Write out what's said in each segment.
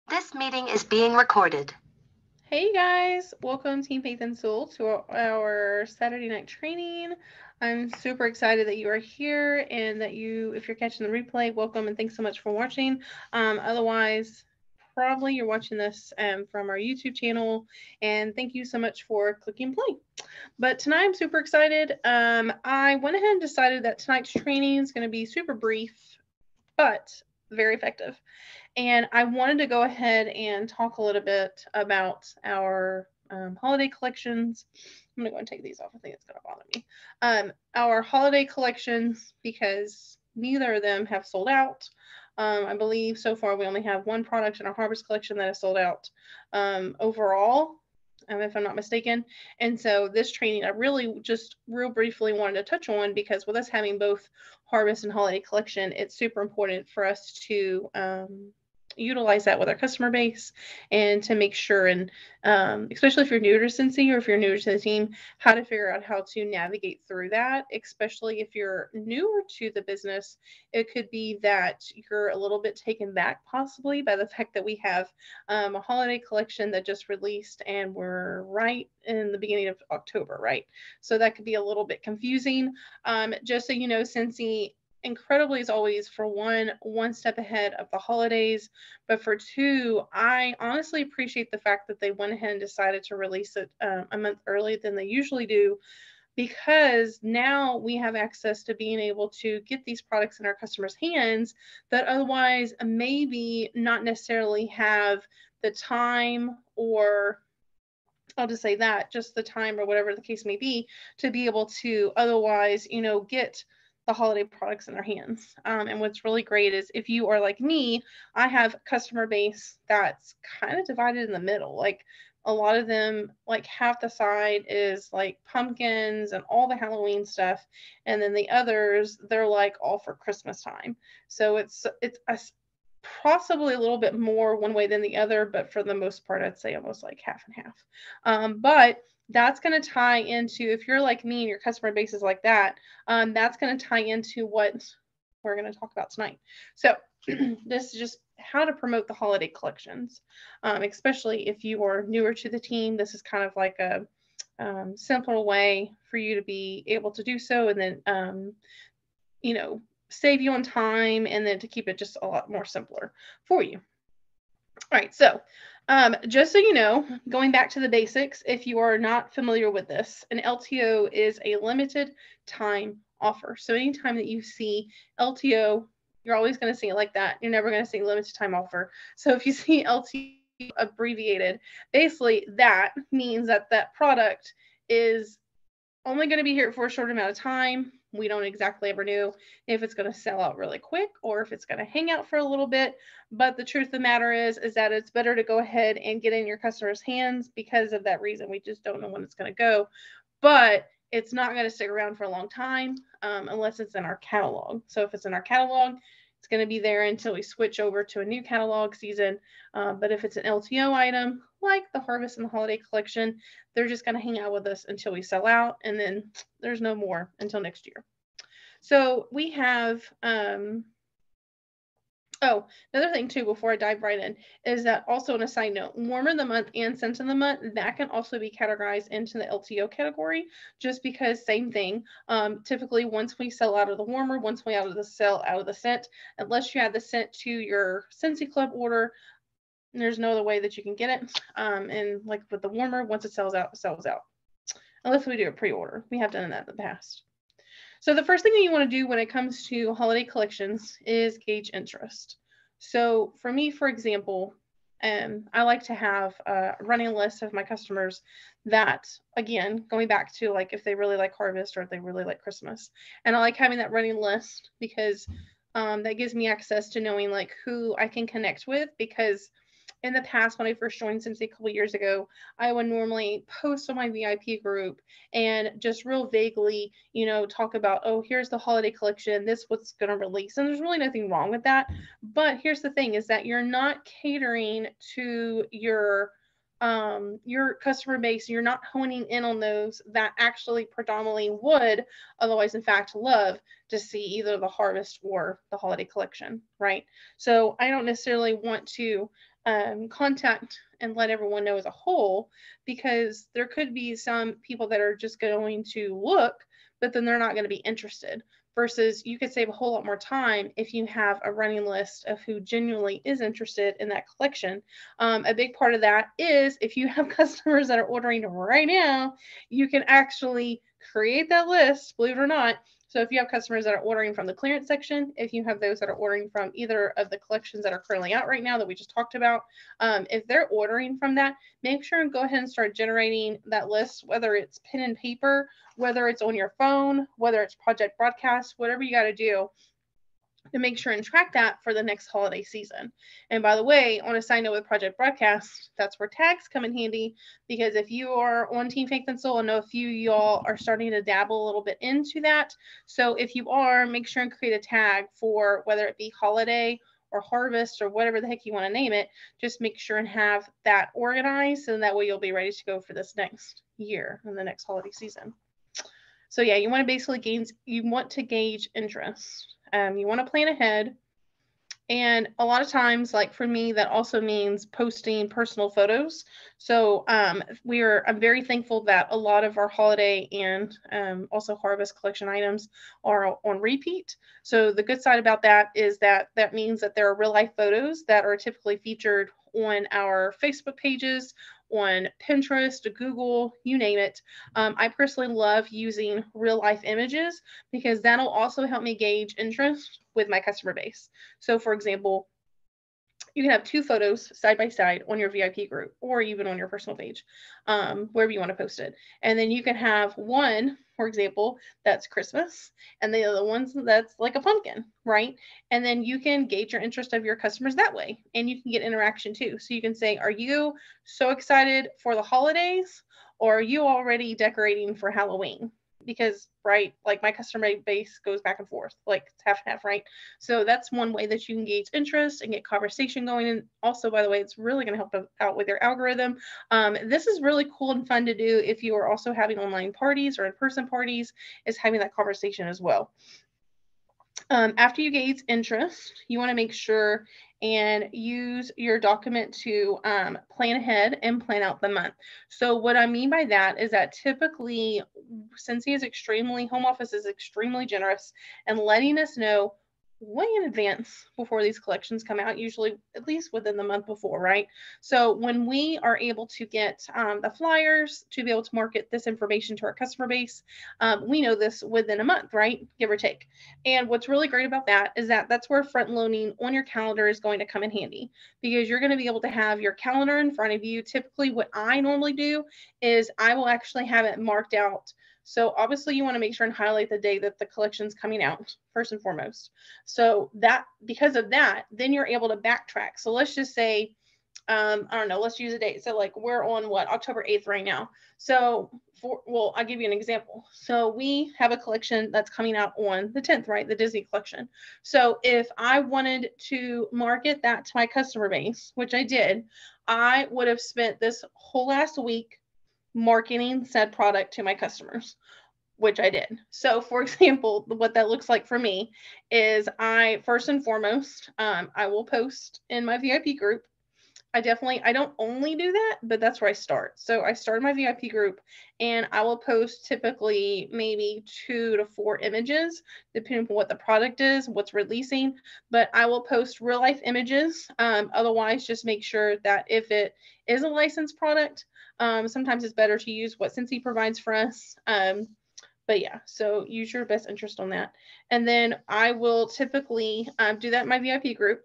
This meeting is being recorded. Hey guys, welcome Team Faith and Soul to our Saturday night training. I'm super excited that you are here and that if you're catching the replay, welcome and thanks so much for watching. Otherwise, probably you're watching this from our YouTube channel, and thank you so much for clicking play. But tonight I'm super excited. I went ahead and decided that tonight's training is going to be super brief, but very effective. And I wanted to go ahead and talk a little bit about our holiday collections. I'm going to go and take these off. I think it's going to bother me. Our holiday collections, because neither of them have sold out. I believe so far we only have one product in our harvest collection that has sold out overall, if I'm not mistaken. And so this training, I really just real briefly wanted to touch on, because with us having both harvest and holiday collection, it's super important for us to utilize that with our customer base and to make sure, and especially if you're new to Cincy or if you're new to the team, how to figure out how to navigate through that. Especially if you're newer to the business, it could be that you're a little bit taken back possibly by the fact that we have a holiday collection that just released and we're right in the beginning of October, right? So that could be a little bit confusing. Just so you know, Cincy incredibly is always, for one step ahead of the holidays, but for two, I honestly appreciate the fact that they went ahead and decided to release it a month earlier than they usually do, because now we have access to being able to get these products in our customers' hands that otherwise maybe not necessarily have the time, or I'll just say that, just the time or whatever the case may be able to otherwise, get the holiday products in their hands. And what's really great is, if you are like me, I have a customer base that's kind of divided in the middle. Like, a lot of them, like half the side is like pumpkins and all the Halloween stuff, and then the others, they're like all for Christmas time. So it's a possibly a little bit more one way than the other, but for the most part, I'd say almost like half and half. But that's going to tie into, if you're like me and your customer base is like that, that's going to tie into what we're going to talk about tonight. So, this is just how to promote the holiday collections, especially if you are newer to the team. This is kind of like a simpler way for you to be able to do so, and then you know, save you on time, and then to keep it just a lot more simpler for you. All right, so just so you know, going back to the basics, if you are not familiar with this, an LTO is a limited time offer. So anytime that you see LTO, you're always going to see it like that. You're never going to see limited time offer. So if you see LTO abbreviated, basically that means that that product is only going to be here for a short amount of time. We don't exactly ever know if it's going to sell out really quick or if it's going to hang out for a little bit. But the truth of the matter is that it's better to go ahead and get in your customers' hands because of that reason. We just don't know when it's going to go. But it's not going to stick around for a long time unless it's in our catalog. So if it's in our catalog, it's going to be there until we switch over to a new catalog season. But if it's an LTO item, like the Harvest and the Holiday Collection, they're just going to hang out with us until we sell out, and then there's no more until next year. So we have oh, another thing too, before I dive right in, is that also on a side note, warmer of the month and scent of the month, that can also be categorized into the LTO category, just because same thing. Typically, once we sell out of the warmer, once we sell out of the scent, unless you add the scent to your Scentsy Club order, there's no other way that you can get it. And like with the warmer, once it sells out, it sells out. Unless we do a pre-order. We have done that in the past. So the first thing that you want to do when it comes to holiday collections is gauge interest. So for me, for example, I like to have a running list of my customers that, again, going back to like if they really like harvest or if they really like Christmas. And I like having that running list because that gives me access to knowing like who I can connect with, because in the past, when I first joined Cincy a couple years ago, I would normally post on my VIP group and just real vaguely, talk about, oh, here's the holiday collection, this what's going to release. And there's really nothing wrong with that. But here's the thing, is that you're not catering to your customer base. You're not honing in on those that actually predominantly would otherwise in fact love to see either the harvest or the holiday collection, right? So I don't necessarily want to contact and let everyone know as a whole, because there could be some people that are just going to look, but then they're not going to be interested. Versus you could save a whole lot more time if you have a running list of who genuinely is interested in that collection. A big part of that is if you have customers that are ordering right now, you can actually create that list, believe it or not. So if you have customers that are ordering from the clearance section, if you have those that are ordering from either of the collections that are currently out right now that we just talked about, if they're ordering from that, make sure and go ahead and start generating that list, whether it's pen and paper, whether it's on your phone, whether it's project broadcast, whatever you got to do to make sure and track that for the next holiday season. And by the way, on a side note with Project Broadcast, that's where tags come in handy, because if you are on Team Faith and Soul, I know a few of y'all are starting to dabble a little bit into that. So if you are, make sure and create a tag for whether it be holiday or harvest or whatever the heck you want to name it. Just make sure and have that organized, and that way you'll be ready to go for this next year and the next holiday season. So yeah, you want to basically gauge interest. You want to plan ahead. And a lot of times, like for me, that also means posting personal photos. So I'm very thankful that a lot of our holiday and also harvest collection items are on repeat. So the good side about that is that means that there are real life photos that are typically featured on our Facebook pages, on Pinterest, Google, you name it. I personally love using real life images because that'll also help me gauge interest with my customer base. So for example, you can have two photos side by side on your VIP group or even on your personal page, wherever you want to post it. And then you can have one, for example, that's Christmas, and the other one's that's like a pumpkin, right? And then you can gauge your interest of your customers that way, and you can get interaction too. So you can say, are you so excited for the holidays, or are you already decorating for Halloween? Because right, like my customer base goes back and forth, like it's half and half, right? So that's one way that you can gauge interest and get conversation going. And also, by the way, it's really going to help out with your algorithm. This is really cool and fun to do if you are also having online parties or in-person parties, is having that conversation as well. After you gauge interest, you want to make sure and use your document to plan ahead and plan out the month. So what I mean by that is that typically, since home office is extremely generous and letting us know way in advance before these collections come out, usually at least within the month before, right? So when we are able to get the flyers to be able to market this information to our customer base, we know this within a month, right? Give or take. And what's really great about that is that that's where front loading on your calendar is going to come in handy, because you're going to be able to have your calendar in front of you. Typically what I normally do is I will actually have it marked out. So obviously you want to make sure and highlight the day that the collection's coming out first and foremost. So that, because of that, then you're able to backtrack. So let's just say, I don't know, let's use a date. So like we're on October 8th right now. So I'll give you an example. So we have a collection that's coming out on the 10th, right? The Disney collection. So if I wanted to market that to my customer base, which I did, I would have spent this whole last week marketing said product to my customers, which I did. So for example, what that looks like for me is I first and foremost, I will post in my VIP group. I don't only do that, but that's where I start. So I start my VIP group and I will post typically maybe 2 to 4 images, depending on what the product is, what's releasing, but I will post real life images. Otherwise, just make sure that if it is a licensed product, sometimes it's better to use what Scentsy provides for us. But yeah, so use your best interest on that. And then I will typically do that in my VIP group.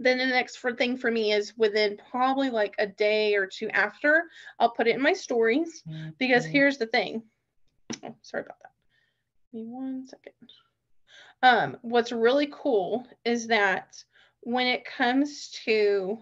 Then the next thing for me is within probably like a day or two after, I'll put it in my stories, because here's the thing. Oh, sorry about that. Give me 1 second. What's really cool is that when it comes to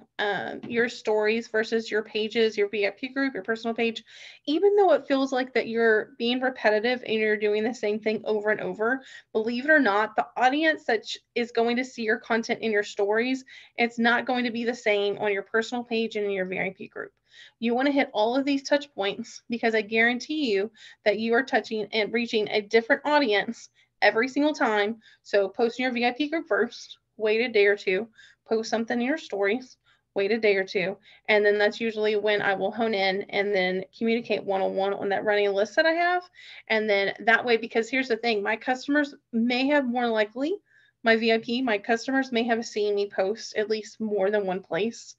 your stories versus your pages, your VIP group, your personal page, even though it feels like that you're being repetitive and you're doing the same thing over and over, believe it or not, the audience that is going to see your content in your stories, it's not going to be the same on your personal page and in your VIP group. You want to hit all of these touch points, because I guarantee you that you are touching and reaching a different audience every single time. So post in your VIP group first, wait a day or two, post something in your stories, wait a day or two, and then that's usually when I will hone in and then communicate one-on-one on that running list that I have. And then that way, because here's the thing, my customers may have more likely, my VIP, my customers may have seen me post at least more than one place.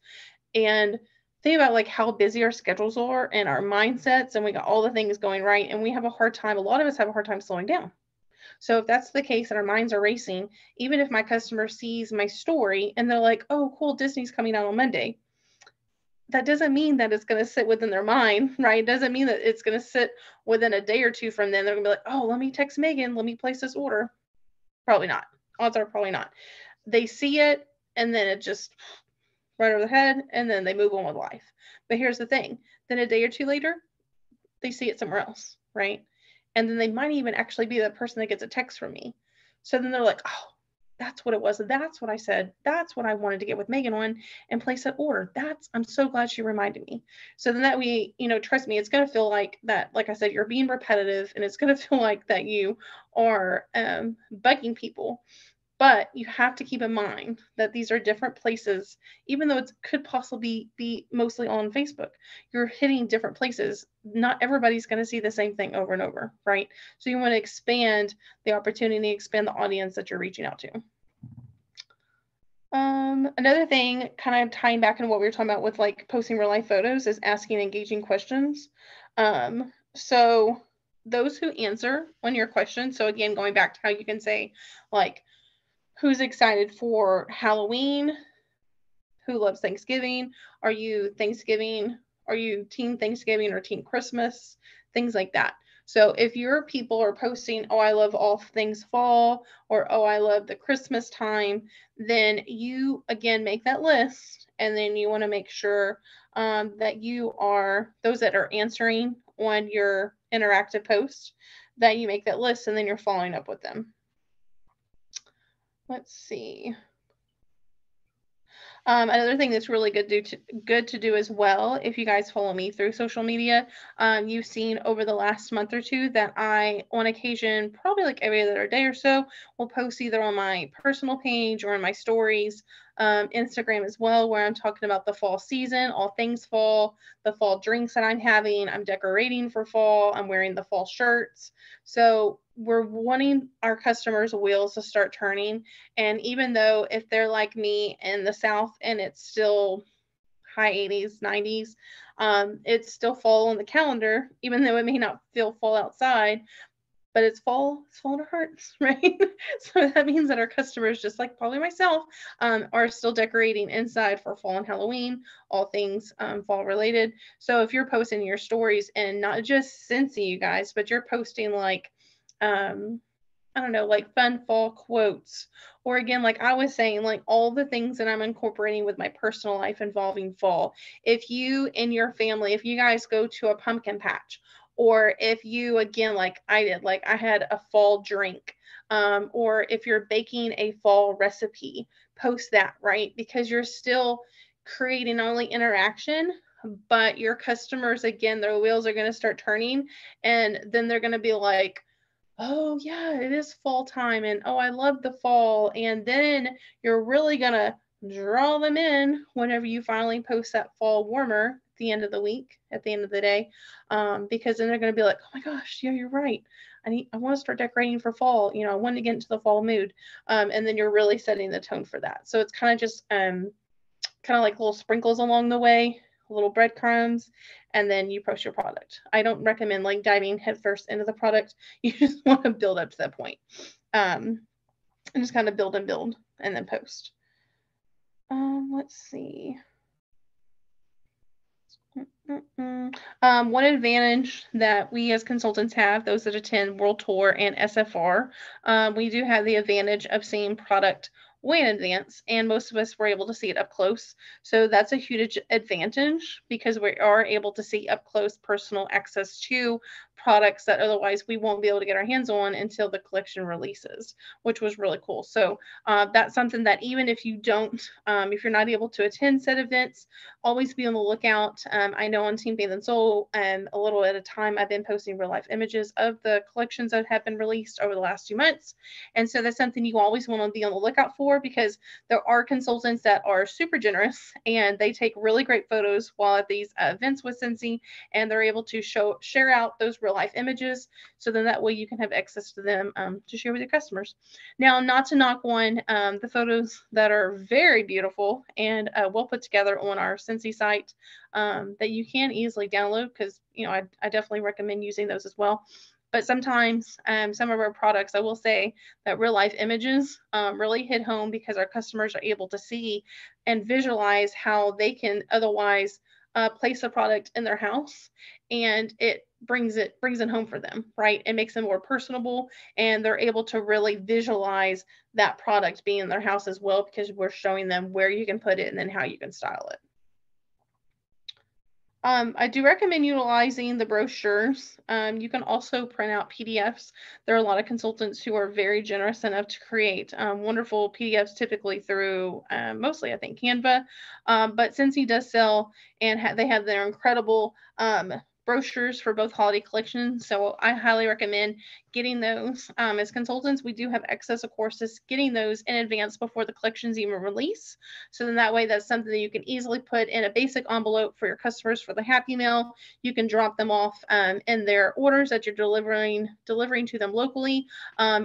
And think about like how busy our schedules are and our mindsets, and we got all the things going right, and we have a hard time, a lot of us have a hard time slowing down. So if that's the case and our minds are racing, even if my customer sees my story and they're like, oh, cool, Disney's coming out on Monday, that doesn't mean that it's going to sit within their mind, right? It doesn't mean that it's going to sit within a day or two from then. They're going to be like, oh, let me text Megan, let me place this order. Probably not. Odds are probably not. They see it and then it just right over the head and then they move on with life. But here's the thing, then a day or two later, they see it somewhere else, right? And then they might even actually be the person that gets a text from me. So then they're like, oh, that's what it was. That's what I said. That's what I wanted to get with Megan on and place that order. I'm so glad she reminded me. So then that way, trust me, it's going to feel like that, like I said, you're being repetitive and it's going to feel like that you are bugging people. But you have to keep in mind that these are different places, even though it could possibly be mostly on Facebook. You're hitting different places. Not everybody's going to see the same thing over and over, right? So you want to expand the opportunity, expand the audience that you're reaching out to. Another thing, kind of tying back into what we were talking about with like posting real life photos, is asking engaging questions. So those who answer on your question, so again, going back to how you can say like, who's excited for Halloween? Who loves Thanksgiving? Are you Thanksgiving? Are you team Thanksgiving or team Christmas? Things like that. So if your people are posting, oh, I love all things fall, or oh, I love the Christmas time, then you, again, make that list. And then you want to make sure that you are, those that are answering on your interactive post, that you make that list and then you're following up with them. Let's see. Another thing that's really good to do as well, if you guys follow me through social media, you've seen over the last month or two that I, on occasion, probably like every other day or so, will post either on my personal page or in my stories, Instagram as well, where I'm talking about the fall season, all things fall, the fall drinks that I'm having, I'm decorating for fall, I'm wearing the fall shirts. So we're wanting our customers' wheels to start turning. And even though if they're like me in the South and it's still high 80s, 90s, it's still fall on the calendar, even though it may not feel fall outside, but it's fall in our hearts, right? So that means that our customers, just like probably myself, are still decorating inside for fall and Halloween, all things fall related. So if you're posting your stories and not just Cincy, you guys, but you're posting like, I don't know, like fun fall quotes, or again, like I was saying, like all the things that I'm incorporating with my personal life involving fall. If you and your family, if you guys go to a pumpkin patch, or if you, again, like I did, like I had a fall drink, or if you're baking a fall recipe, post that, right? Because you're still creating not only interaction, but your customers, again, their wheels are going to start turning, and then they're going to be like, oh yeah, it is fall time, and oh, I love the fall. And then you're really gonna draw them in whenever you finally post that fall warmer at the end of the week, at the end of the day, because then they're gonna be like, oh my gosh, yeah, you're right. I want to start decorating for fall. I want to get into the fall mood, and then you're really setting the tone for that. So it's kind of just kind of like little sprinkles along the way, little breadcrumbs, and then you post your product. I don't recommend like diving headfirst into the product. You just want to build up to that point, and just kind of build and then post. Let's see. One advantage that we as consultants have, those that attend World Tour and SFR, we do have the advantage of seeing product way in advance, and most of us were able to see it up close. So that's a huge advantage because we are able to see up close personal access to products that otherwise we won't be able to get our hands on until the collection releases, which was really cool. So that's something that even if you don't, if you're not able to attend said events, always be on the lookout. I know on Team Faith and Soul, a little at a time, I've been posting real life images of the collections that have been released over the last 2 months. And so that's something you always want to be on the lookout for, because there are consultants that are super generous and they take really great photos while at these events with Scentsy, and they're able to share out those real life images, so then that way you can have access to them to share with your customers. Now, not to knock on the photos that are very beautiful and well put together on our Scentsy site that you can easily download, because I definitely recommend using those as well. But sometimes some of our products, I will say that real life images really hit home, because our customers are able to see and visualize how they can otherwise place a product in their house, and it brings it home for them, right? It makes them more personable, and they're able to really visualize that product being in their house as well, because we're showing them where you can put it and then how you can style it. I do recommend utilizing the brochures. You can also print out PDFs. There are a lot of consultants who are very generous enough to create wonderful PDFs, typically through mostly, I think, Canva. But Scentsy does sell, and they have their incredible brochures for both holiday collections. So I highly recommend getting those. As consultants, we do have excess of courses, getting those in advance before the collections even release. So then that way, that's something that you can easily put in a basic envelope for your customers for the Happy Mail. You can drop them off in their orders that you're delivering to them locally,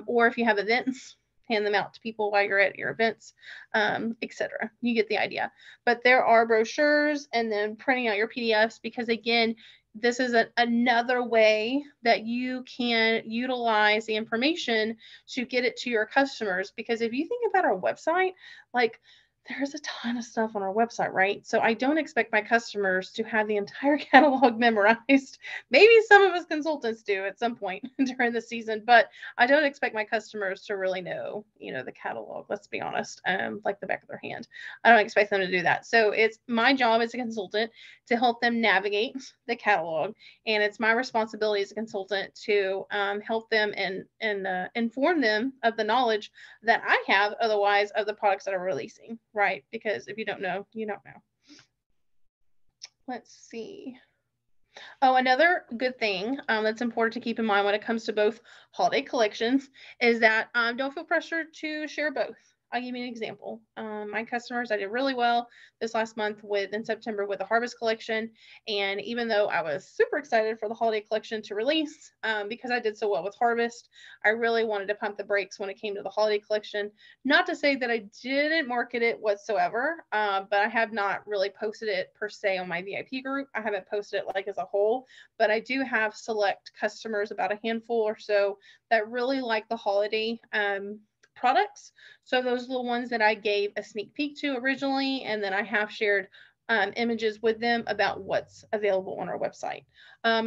or if you have events, hand them out to people while you're at your events, etc. You get the idea. But there are brochures, and then printing out your PDFs, because again, this is another way that you can utilize the information to get it to your customers. Because if you think about our website, like, there's a ton of stuff on our website, right? So I don't expect my customers to have the entire catalog memorized. Maybe some of us consultants do at some point during the season, but I don't expect my customers to really know, the catalog, let's be honest, like the back of their hand. I don't expect them to do that. So it's my job as a consultant to help them navigate the catalog, and it's my responsibility as a consultant to help them and inform them of the knowledge that I have otherwise of the products that are releasing, right? Because if you don't know, you don't know. Let's see. Oh, another good thing that's important to keep in mind when it comes to both holiday collections is that don't feel pressured to share both. I'll give you an example. My customers, I did really well this last month in September with the Harvest collection. And even though I was super excited for the holiday collection to release, because I did so well with Harvest, I really wanted to pump the brakes when it came to the holiday collection. Not to say that I didn't market it whatsoever, but I have not really posted it per se on my VIP group. I haven't posted it like as a whole, but I do have select customers, about a handful or so, that really like the holiday products. So those are the ones that I gave a sneak peek to originally, and then I have shared images with them about what's available on our website.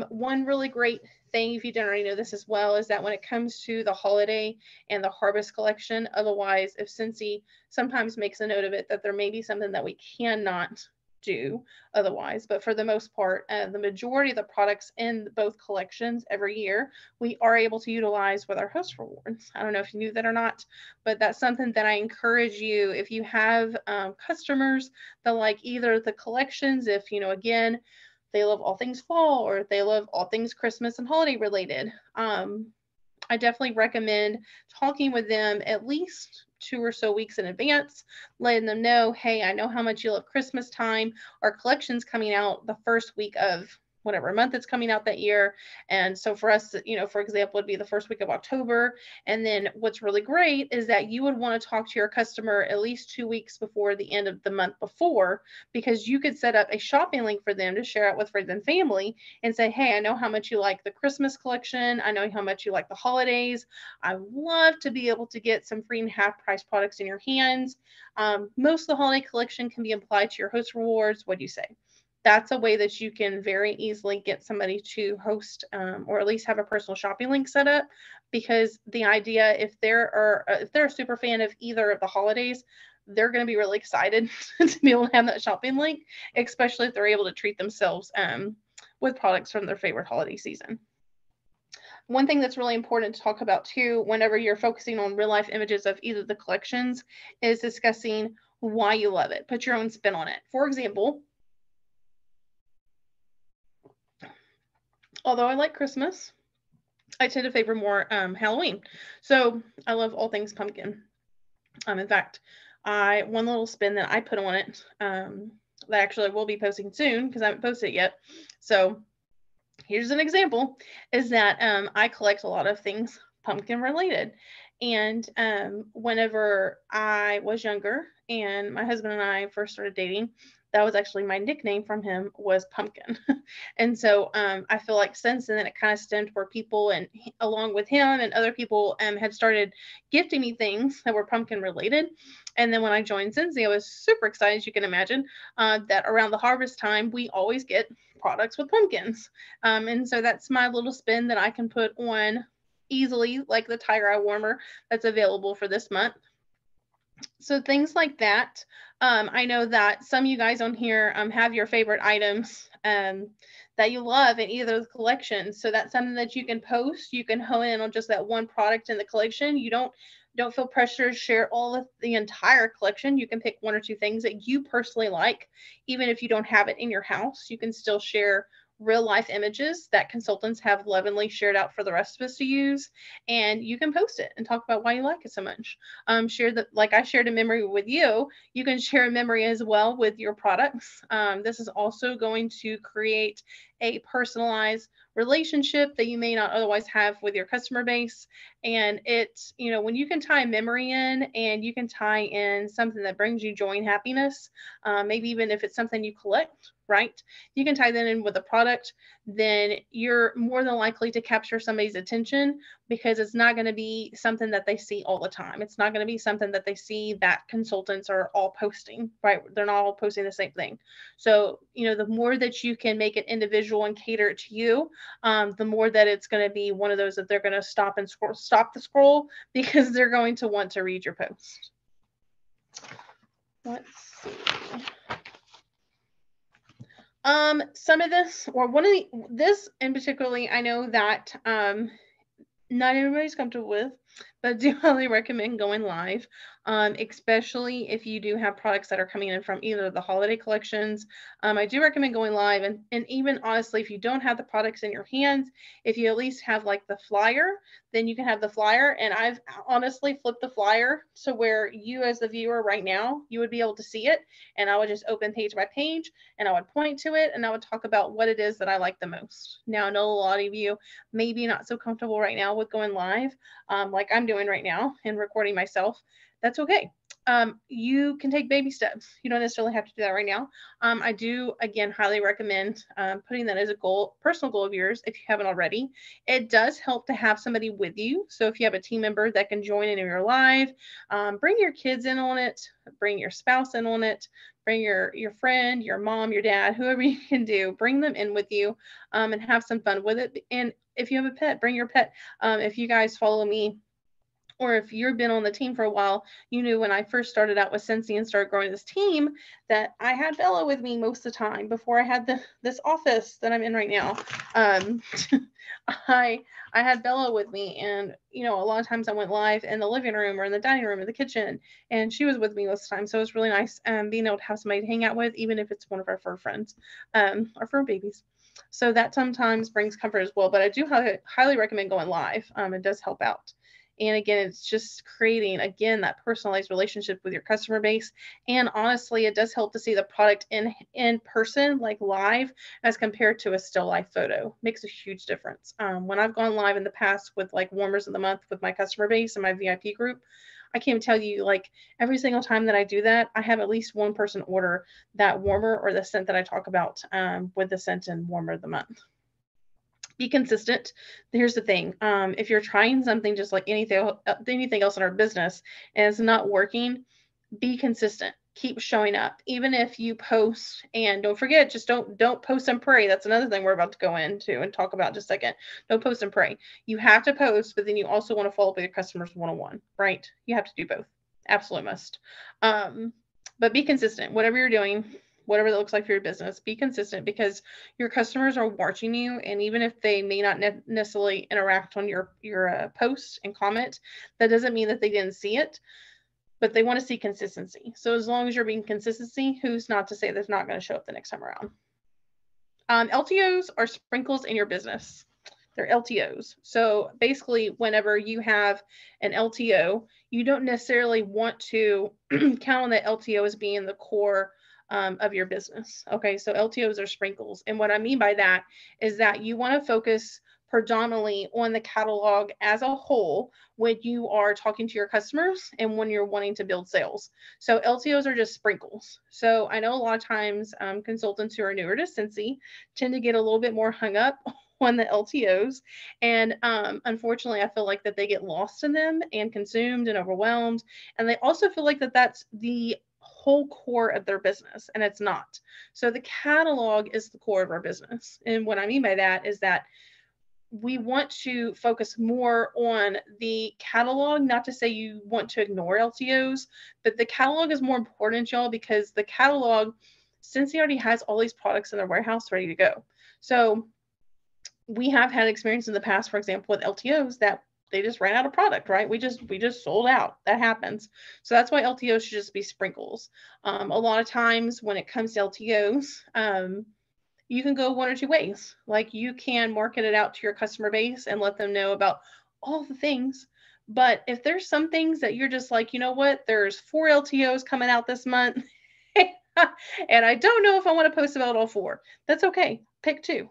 One really great thing, if you didn't already know this as well, is that when it comes to the holiday and the Harvest collection, otherwise, if Scentsy sometimes makes a note of it, that there may be something that we cannot do otherwise, but for the most part, the majority of the products in both collections every year we are able to utilize with our host rewards. I don't know if you knew that or not, but that's something that I encourage you, if you have customers that like either the collections, if again, they love all things fall, or if they love all things Christmas and holiday related, I definitely recommend talking with them at least 2 or so weeks in advance, letting them know, hey, I know how much you love Christmas time. Our collection's coming out the first week of whatever month it's coming out that year. And so for us, for example, it'd be the first week of October. And then what's really great is that you would want to talk to your customer at least 2 weeks before the end of the month before, because you could set up a shopping link for them to share out with friends and family and say, hey, I know how much you like the Christmas collection. I know how much you like the holidays. I love to be able to get some free and half price products in your hands. Most of the holiday collection can be applied to your host rewards. What do you say? That's a way that you can very easily get somebody to host or at least have a personal shopping link set up, because the idea, if they're a super fan of either of the holidays, they're going to be really excited to be able to have that shopping link, especially if they're able to treat themselves with products from their favorite holiday season. One thing that's really important to talk about too, whenever you're focusing on real life images of either the collections, is discussing why you love it. Put your own spin on it. For example, although I like Christmas, I tend to favor more Halloween. So I love all things pumpkin. In fact, one little spin that I put on it, that actually I will be posting soon because I haven't posted it yet. So here's an example, is that I collect a lot of things pumpkin related. And whenever I was younger and my husband and I first started dating, that was actually my nickname from him, was Pumpkin. And so I feel like since then it kind of stemmed where people, and along with him and other people, had started gifting me things that were pumpkin related. And then when I joined Scentsy, I was super excited, as you can imagine, that around the harvest time we always get products with pumpkins. And so that's my little spin that I can put on easily, like the Tiger Eye Warmer that's available for this month. So things like that. I know that some of you guys on here have your favorite items that you love in either of the collections. So that's something that you can post. You can hone in on just that one product in the collection. You don't feel pressure to share all of the entire collection. You can pick one or two things that you personally like. Even if you don't have it in your house, you can still share real life images that consultants have lovingly shared out for the rest of us to use, and you can post it and talk about why you like it so much. Share that, like I shared a memory with you, you can share a memory as well with your products. This is also going to create a personalized relationship that you may not otherwise have with your customer base. And it's, when you can tie a memory in, and you can tie in something that brings you joy and happiness, maybe even if it's something you collect, right? You can tie that in with a product, then you're more than likely to capture somebody's attention, because it's not going to be something that they see all the time. It's not going to be something that they see that consultants are all posting, right? They're not all posting the same thing. So, the more that you can make it individual and cater it to you, the more that it's going to be one of those that they're going to stop the scroll, because they're going to want to read your post. Let's see. Some of this, or this in particularly, I know that not everybody's comfortable with, but I do highly recommend going live, especially if you do have products that are coming in from either of the holiday collections. I do recommend going live, and even honestly, if you don't have the products in your hands, if you at least have like the flyer, then you can have the flyer. And I've honestly flipped the flyer to where you, as the viewer right now, you would be able to see it, and I would just open page by page, and I would point to it, and I would talk about what it is that I like the most. Now, I know a lot of you may be not so comfortable right now with going live, like I'm doing right now and recording myself. That's okay. You can take baby steps. You don't necessarily have to do that right now. I do, again, highly recommend putting that as a goal, personal goal of yours, if you haven't already. It does help to have somebody with you. So if you have a team member that can join in your live, bring your kids in on it, bring your spouse in on it, bring your friend, your mom, your dad, whoever you can do, bring them in with you, and have some fun with it. And if you have a pet, bring your pet. If you guys follow me, or if you've been on the team for a while, you knew when I first started out with Scentsy and started growing this team that I had Bella with me most of the time before I had this office that I'm in right now. I had Bella with me, and a lot of times I went live in the living room or in the dining room or the kitchen, and she was with me most of the time. So it was really nice being able to have somebody to hang out with, even if it's one of our fur friends, our fur babies. So that sometimes brings comfort as well. But I do highly recommend going live. It does help out. And again, it's just creating, again, that personalized relationship with your customer base. And honestly, it does help to see the product in person, like live, as compared to a still life photo. Makes a huge difference. When I've gone live in the past with like warmers of the month with my customer base and my VIP group, I can't tell you, like, every single time that I do that, I have at least one person order that warmer or the scent that I talk about with the scent and warmer of the month. Be consistent. Here's the thing. If you're trying something just like anything else in our business and it's not working, be consistent. Keep showing up. Even if you post, and don't forget, just don't post and pray. That's another thing we're about to go into and talk about in just a second. Don't post and pray. You have to post, but then you also want to follow up with your customers one-on-one, right? You have to do both. Absolutely must. But be consistent. Whatever you're doing, whatever that looks like for your business. Be consistent because your customers are watching you, and even if they may not necessarily interact on your post and comment, that doesn't mean that they didn't see it, but they want to see consistency. So as long as you're being consistency, who's not to say that's not going to show up the next time around? LTOs are sprinkles in your business. They're LTOs. So basically, whenever you have an LTO, you don't necessarily want to count on that LTO as being the core of your business. Okay, so LTOs are sprinkles. And what I mean by that is that you want to focus predominantly on the catalog as a whole when you are talking to your customers and when you're wanting to build sales. So LTOs are just sprinkles. So I know a lot of times consultants who are newer to Scentsy tend to get a little bit more hung up on the LTOs. And unfortunately, I feel like that they get lost in them and consumed and overwhelmed. And they also feel like that that's the whole core of their business, and it's not. So the catalog is the core of our business. And what I mean by that is that we want to focus more on the catalog, not to say you want to ignore LTOs, but the catalog is more important, y'all, because the catalog, since he already has all these products in their warehouse ready to go. So we have had experience in the past, for example, with LTOs that they just ran out of product, right? We just sold out. That happens. So that's why LTOs should just be sprinkles. A lot of times when it comes to LTOs, you can go one or two ways. Like you can market it out to your customer base and let them know about all the things. But if there's some things that you're just like, you know what, there's 4 LTOs coming out this month, and I don't know if I want to post about all 4. That's okay. Pick two.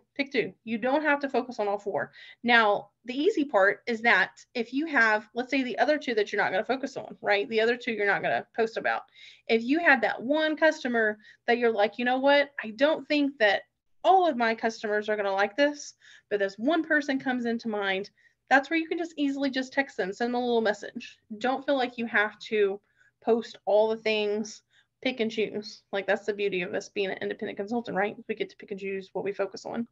You don't have to focus on all 4. Now, the easy part is that if you have, let's say the other 2 that you're not going to focus on, right? The other 2 you're not going to post about. If you had that one customer that you're like, you know what, I don't think that all of my customers are going to like this, but this one person comes into mind, that's where you can just easily just text them, send them a little message. Don't feel like you have to post all the things, pick and choose. Like that's the beauty of us being an independent consultant, right? We get to pick and choose what we focus on.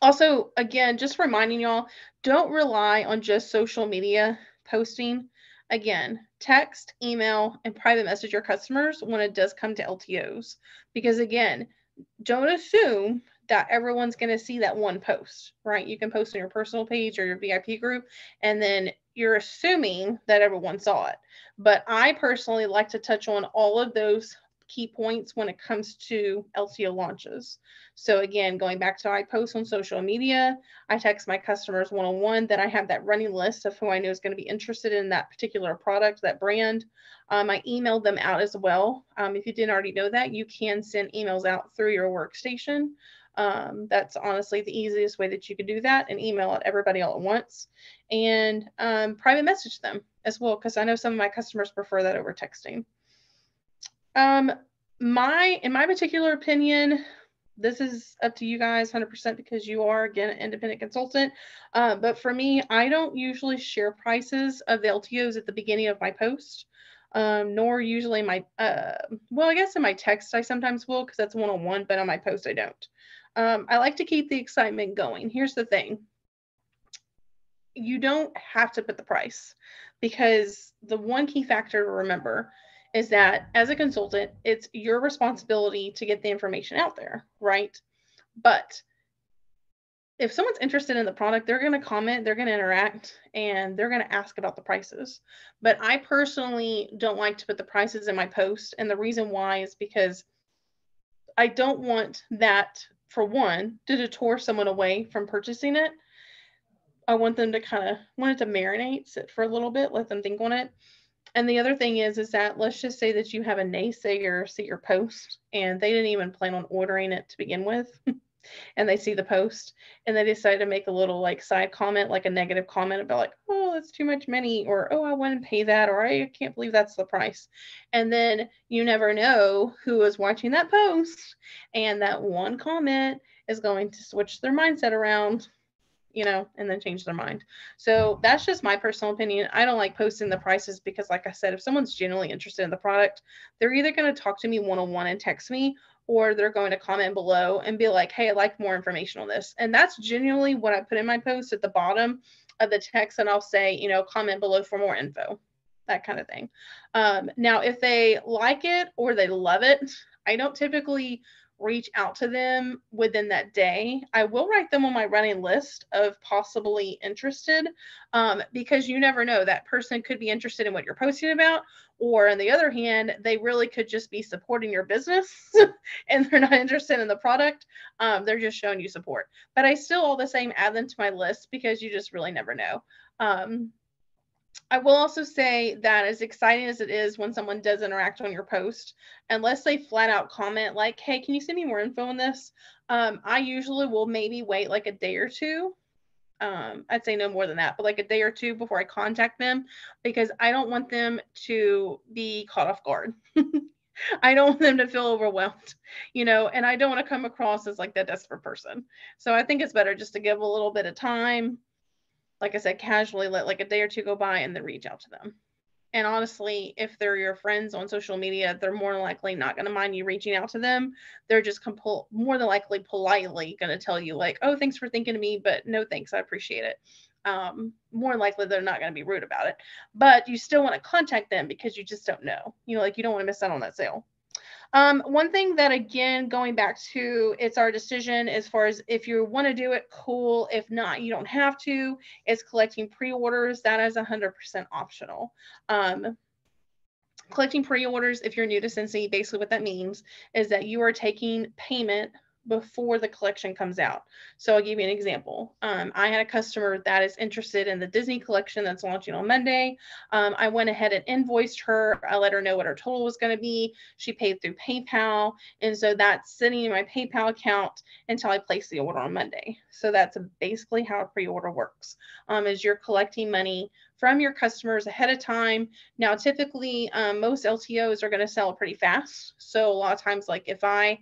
Also, again, just reminding y'all, don't rely on just social media posting. Again, text, email, and private message your customers when it does come to LTOs. Because again, don't assume that everyone's going to see that one post, right? You can post on your personal page or your VIP group, and then you're assuming that everyone saw it. But I personally like to touch on all of those key points when it comes to LTO launches. So again, going back to I post on social media, I text my customers one-on-one, then I have that running list of who I know is going to be interested in that particular product, that brand. I emailed them out as well. If you didn't already know that, you can send emails out through your workstation. That's honestly the easiest way that you could do that, and email out everybody all at once, and private message them as well, because I know some of my customers prefer that over texting. In my particular opinion, this is up to you guys 100% because you are, again, an independent consultant. But for me, I don't usually share prices of the LTOs at the beginning of my post, nor usually my, well, I guess in my text I sometimes will because that's one-on-one, but on my post I don't. I like to keep the excitement going. Here's the thing. You don't have to put the price, because the one key factor to remember is that as a consultant, it's your responsibility to get the information out there, right? But if someone's interested in the product, they're going to comment, they're going to interact, and they're going to ask about the prices. But I personally don't like to put the prices in my post. And the reason why is because I don't want that, for one, to deter someone away from purchasing it. I want them to want it to marinate, sit for a little bit, let them think on it. And the other thing is that let's just say that you have a naysayer see your post and they didn't even plan on ordering it to begin with. And they see the post and they decide to make a little like side comment, like a negative comment about like, oh, that's too much money, or oh, I wouldn't pay that, or I can't believe that's the price. And then you never know who is watching that post, and that one comment is going to switch their mindset around, and then change their mind. So that's just my personal opinion. I don't like posting the prices because, like I said, if someone's genuinely interested in the product, they're either going to talk to me one-on-one and text me, or they're going to comment below and be like, hey, I'd like more information on this. And that's genuinely what I put in my post at the bottom of the text. And I'll say, comment below for more info. that kind of thing. Now, if they like it or they love it, I don't typically reach out to them within that day. I will write them on my running list of possibly interested, because you never know. That person could be interested in what you're posting about, or on the other hand, they really could just be supporting your business and they're not interested in the product. They're just showing you support. But I still all the same add them to my list because you just really never know. I will also say that as exciting as it is when someone does interact on your post, unless they flat out comment like, hey, can you send me more info on this? I usually will maybe wait like a day or two. I'd say no more than that, but like a day or two before I contact them, because I don't want them to be caught off guard. I don't want them to feel overwhelmed, and I don't want to come across as like that desperate person. So I think it's better just to give a little bit of time, like I said, casually let like a day or two go by and then reach out to them. And honestly, if they're your friends on social media, they're more than likely not going to mind you reaching out to them. They're just more than likely politely going to tell you like, oh, thanks for thinking of me, but no thanks, I appreciate it. More likely they're not going to be rude about it, but you still want to contact them because you just don't know, like you don't want to miss out on that sale. One thing that, again, going back to it's our decision as far as if you want to do it, cool. If not, you don't have to. It's collecting pre-orders. That is 100% optional. Collecting pre-orders, if you're new to Scentsy, basically what that means is that you are taking payment before the collection comes out. So I'll give you an example. I had a customer that is interested in the Disney collection that's launching on Monday. I went ahead and invoiced her. I let her know what her total was going to be. She paid through PayPal. And so that's sitting in my PayPal account until I place the order on Monday. So that's basically how a pre-order works, is you're collecting money from your customers ahead of time. Now, typically, most LTOs are going to sell pretty fast. So a lot of times, like if I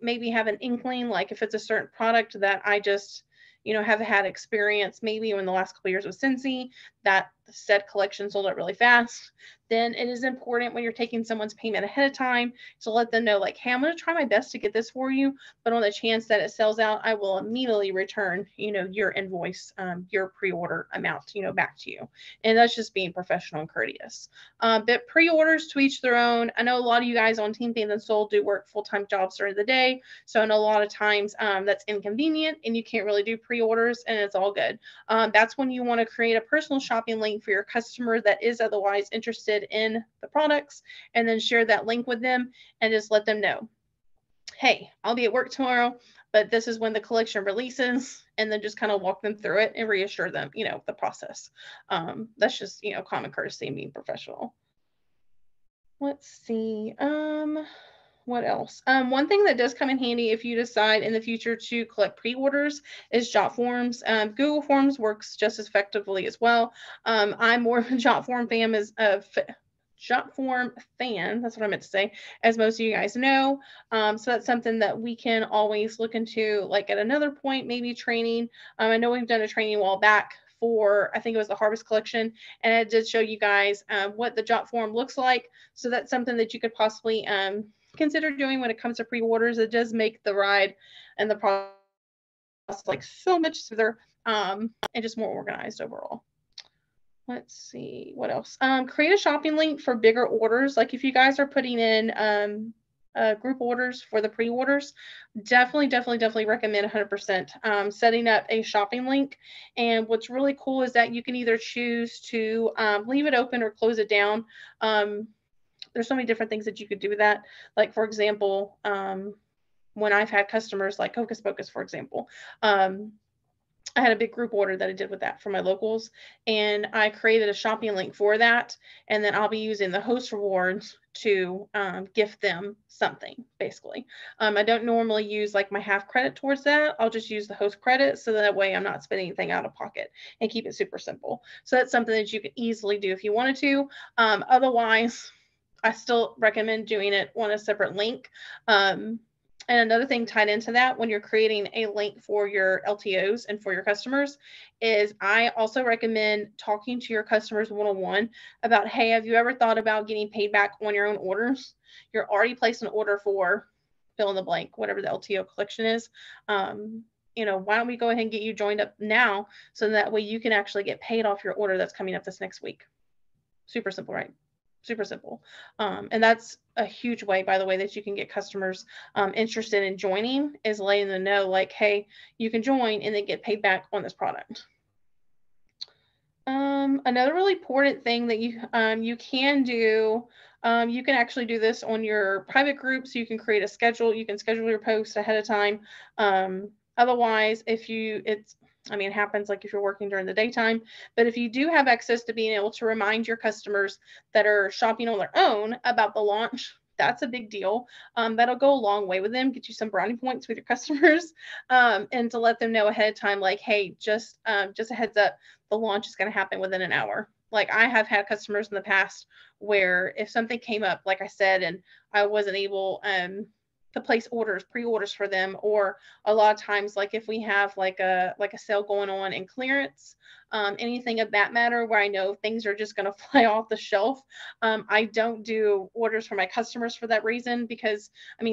maybe have an inkling, like if it's a certain product that I just, have had experience maybe in the last couple of years with Scentsy, that said collection sold out really fast, then it is important when you're taking someone's payment ahead of time to let them know like, hey, I'm going to try my best to get this for you, but on the chance that it sells out, I will immediately return, your invoice, your pre-order amount, back to you. And that's just being professional and courteous. But pre-orders, to each their own. I know a lot of you guys on Team Faith and Soul do work full-time jobs during the day, so I know a lot of times that's inconvenient and you can't really do pre-orders, and it's all good. That's when you want to create a personal shopping link for your customer that is otherwise interested in the products, and then share that link with them and just let them know, hey, I'll be at work tomorrow, but this is when the collection releases, and then just kind of walk them through it and reassure them, the process. That's just, common courtesy and being professional. Let's see. What else? One thing that does come in handy if you decide in the future to collect pre-orders is Jotforms. Google Forms works just as effectively as well. I'm more of a Jotform fan that's what I meant to say, as most of you guys know. So that's something that we can always look into, like at another point, maybe training. I know we've done a training a while back for, I think it was the Harvest Collection, and it did show you guys what the Jotform looks like. So that's something that you could possibly consider doing when it comes to pre-orders. It does make the ride and the process like so much smoother, and just more organized overall. Let's see what else. Create a shopping link for bigger orders. Like if you guys are putting in group orders for the pre-orders, definitely recommend 100% setting up a shopping link. And what's really cool is that you can either choose to leave it open or close it down. There's so many different things that you could do with that. Like, for example, when I've had customers like Hocus Pocus, for example, I had a big group order that I did with that for my locals, and I created a shopping link for that, and then I'll be using the host rewards to gift them something, basically. I don't normally use like my half credit towards that. I'll just use the host credit, so that way I'm not spending anything out of pocket, and keep it super simple. So that's something that you could easily do if you wanted to. Otherwise, I still recommend doing it on a separate link. And another thing tied into that, when you're creating a link for your LTOs and for your customers, is I also recommend talking to your customers one-on-one about, hey, have you ever thought about getting paid back on your own orders? You're already placed an order for fill in the blank, whatever the LTO collection is. Why don't we go ahead and get you joined up now, so that way you can actually get paid off your order that's coming up this next week? Super simple, right? Super simple. And that's a huge way, by the way, that you can get customers interested in joining, is letting them know, like, hey, you can join and then get paid back on this product. Another really important thing that you can do, you can actually do this on your private group. So you can create a schedule. You can schedule your posts ahead of time. Otherwise, it happens like if you're working during the daytime. But if you do have access to being able to remind your customers that are shopping on their own about the launch, that's a big deal. That'll go a long way with them, get you some brownie points with your customers, and to let them know ahead of time, like, hey, just a heads up, the launch is going to happen within an hour. Like, I have had customers in the past where if something came up, like I said, and I wasn't able to place pre-orders for them, or a lot of times, like if we have like a sale going on in clearance, anything of that matter, where I know things are just going to fly off the shelf, I don't do orders for my customers for that reason, because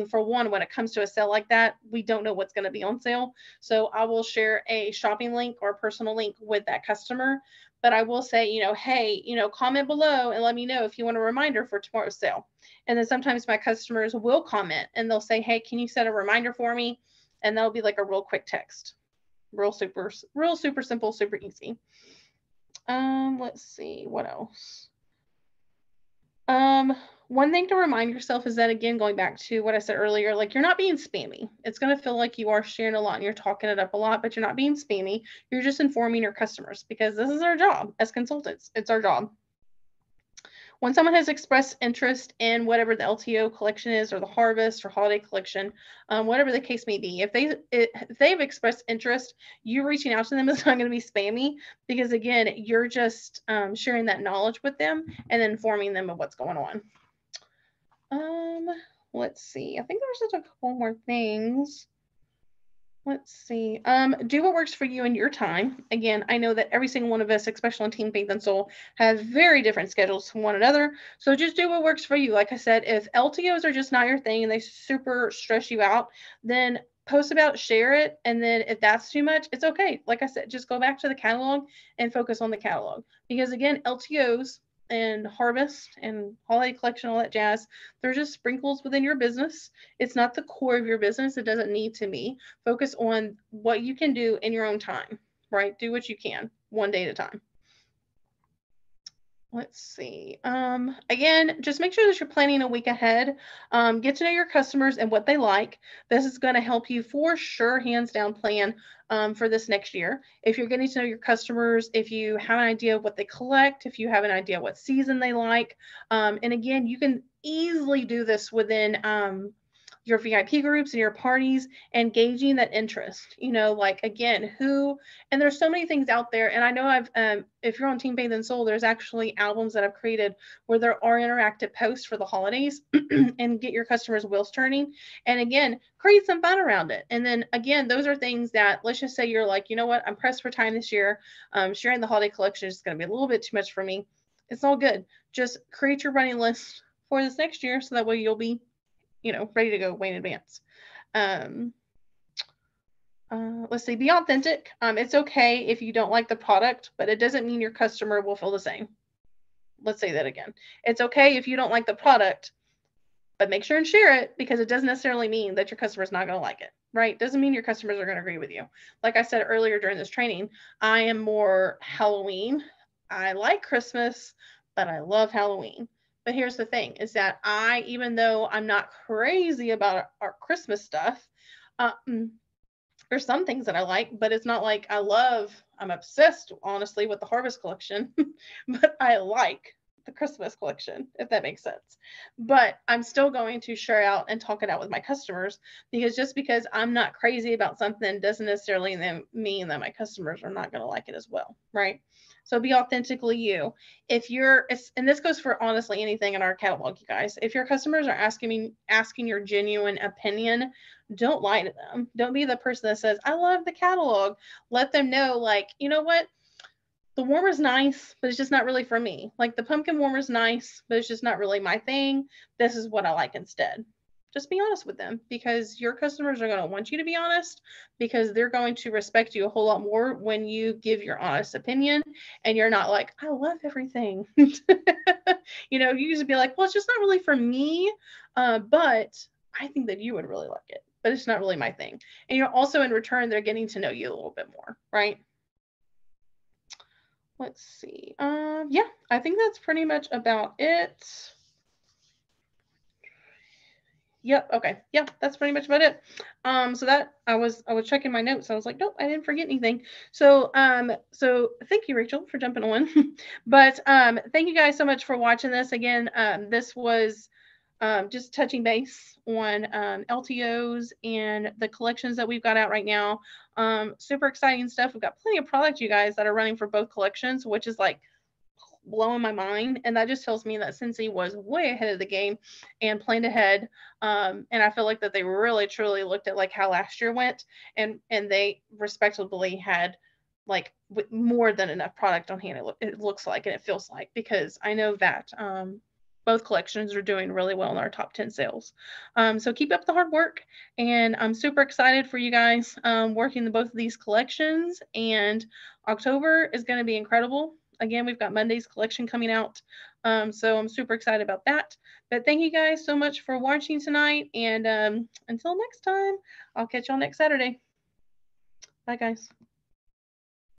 for one, when it comes to a sale like that, we don't know what's going to be on sale. So I will share a shopping link or a personal link with that customer. But I will say, hey, comment below and let me know if you want a reminder for tomorrow's sale. And then sometimes my customers will comment and they'll say, hey, can you set a reminder for me? And that'll be like a real quick text. Real super simple, super easy. Let's see, what else? One thing to remind yourself is that, again, going back to what I said earlier, like, you're not being spammy. It's going to feel like you are sharing a lot and you're talking it up a lot, but you're not being spammy. You're just informing your customers, because this is our job as consultants. It's our job. When someone has expressed interest in whatever the LTO collection is, or the harvest or holiday collection, whatever the case may be, if they've expressed interest, you reaching out to them is not going to be spammy, because, again, you're just sharing that knowledge with them and informing them of what's going on. Let's see. I think there's just a couple more things. Let's see. Do what works for you and your time. Again, I know that every single one of us, especially on Team Faith and Soul, have very different schedules from one another. So just do what works for you. Like I said, if LTOs are just not your thing and they super stress you out, then post about, share it. And then if that's too much, it's okay. Like I said, just go back to the catalog and focus on the catalog. Because, again, LTOs and harvest and holiday collection, all that jazz, they're just sprinkles within your business. It's not the core of your business. It doesn't need to be. Focus on what you can do in your own time, right? Do what you can, one day at a time. Let's see. Again, just make sure that you're planning a week ahead. Get to know your customers and what they like. This is going to help you for sure, hands down, plan for this next year. If you're getting to know your customers, if you have an idea of what they collect, if you have an idea what season they like, and again, you can easily do this within your VIP groups and your parties, and gauging that interest, like, again, and there's so many things out there. And I know if you're on Team Faith and Soul, there's actually albums that I've created where there are interactive posts for the holidays and get your customers' wheels turning. And again, create some fun around it. And then, again, those are things that, let's just say you're like, you know what, I'm pressed for time this year. Sharing the holiday collection is going to be a little bit too much for me. It's all good. Just create your running list for this next year, so that way you'll be ready to go way in advance. Let's see, be authentic. It's okay if you don't like the product, but it doesn't mean your customer will feel the same. Let's say that again. It's okay if you don't like the product, but make sure and share it, because it doesn't necessarily mean that your customer is not going to like it, right? Doesn't mean your customers are going to agree with you. Like I said earlier during this training, I am more Halloween. I like Christmas, but I love Halloween. But here's the thing, is that even though I'm not crazy about our Christmas stuff, there's some things that I like, but it's not like I'm obsessed, honestly, with the harvest collection, but I like the Christmas collection, if that makes sense. But I'm still going to share out and talk it out with my customers, because just because I'm not crazy about something doesn't necessarily mean that my customers are not going to like it as well, right? So be authentically you. And this goes for honestly anything in our catalog, you guys. If your customers are asking your genuine opinion, don't lie to them. Don't be the person that says, I love the catalog. Let them know, like, you know what? The warmer's nice, but it's just not really for me. Like, the pumpkin warmer's nice, but it's just not really my thing. This is what I like instead. just be honest with them, because your customers are going to want you to be honest, because they're going to respect you a whole lot more when you give your honest opinion and you're not like, I love everything. You usually be like, well, it's just not really for me, but I think that you would really like it, but it's not really my thing. And you're also, in return, they're getting to know you a little bit more, right? Let's see. Yeah, I think that's pretty much about it. Yep. Okay. Yep. That's pretty much about it. So that I was checking my notes. I was like, nope, I didn't forget anything. So thank you, Rachel, for jumping on. But thank you guys so much for watching this again. This was just touching base on LTOs and the collections that we've got out right now. Super exciting stuff. We've got plenty of products, you guys, that are running for both collections, which is like blowing my mind, and that just tells me that Scentsy was way ahead of the game and planned ahead. And I feel like that they really truly looked at like how last year went, and they respectably had like more than enough product on hand. It looks like, and it feels like, because I know that both collections are doing really well in our top 10 sales. So keep up the hard work, and I'm super excited for you guys working both of these collections. And October is going to be incredible. Again, we've got Monday's collection coming out. So I'm super excited about that. But thank you guys so much for watching tonight. And until next time, I'll catch y'all next Saturday. Bye, guys.